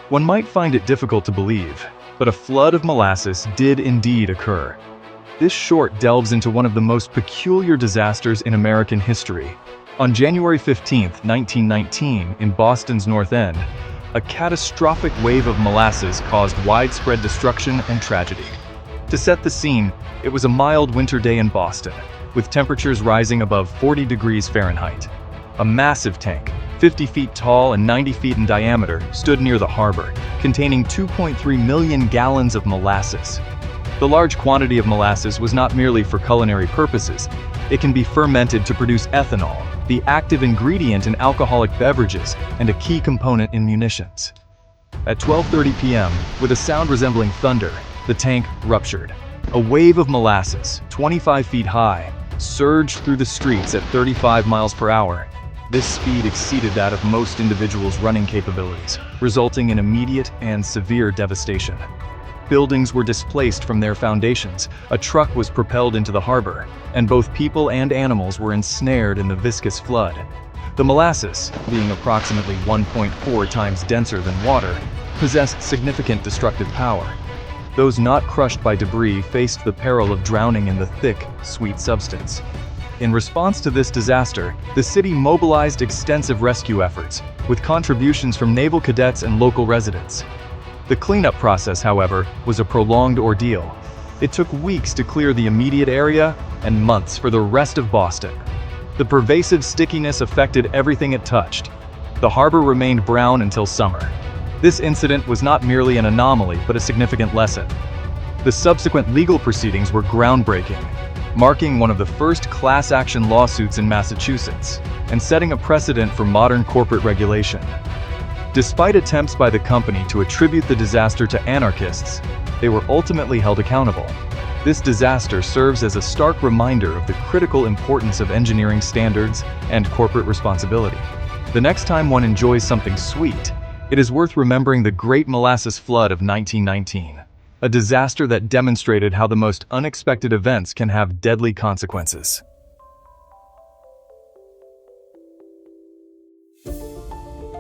One might find it difficult to believe, but a flood of molasses did indeed occur. This short delves into one of the most peculiar disasters in American history. On January 15, 1919, in Boston's North End, a catastrophic wave of molasses caused widespread destruction and tragedy. To set the scene, it was a mild winter day in Boston, with temperatures rising above 40 degrees Fahrenheit. A massive tank, 50 feet tall and 90 feet in diameter, stood near the harbor, containing 2.3 million gallons of molasses. The large quantity of molasses was not merely for culinary purposes. It can be fermented to produce ethanol, the active ingredient in alcoholic beverages and a key component in munitions. At 12:30 p.m., with a sound resembling thunder, the tank ruptured. A wave of molasses, 25 feet high, surged through the streets at 35 miles per hour. This speed exceeded that of most individuals' running capabilities, resulting in immediate and severe devastation. Buildings were displaced from their foundations, a truck was propelled into the harbor, and both people and animals were ensnared in the viscous flood. The molasses, being approximately 1.4 times denser than water, possessed significant destructive power. Those not crushed by debris faced the peril of drowning in the thick, sweet substance. In response to this disaster, the city mobilized extensive rescue efforts, with contributions from naval cadets and local residents. The cleanup process, however, was a prolonged ordeal. It took weeks to clear the immediate area and months for the rest of Boston. The pervasive stickiness affected everything it touched. The harbor remained brown until summer. This incident was not merely an anomaly, but a significant lesson. The subsequent legal proceedings were groundbreaking, marking one of the first class action lawsuits in Massachusetts, and setting a precedent for modern corporate regulation. Despite attempts by the company to attribute the disaster to anarchists, they were ultimately held accountable. This disaster serves as a stark reminder of the critical importance of engineering standards and corporate responsibility. The next time one enjoys something sweet, it is worth remembering the Great Molasses Flood of 1919, a disaster that demonstrated how the most unexpected events can have deadly consequences.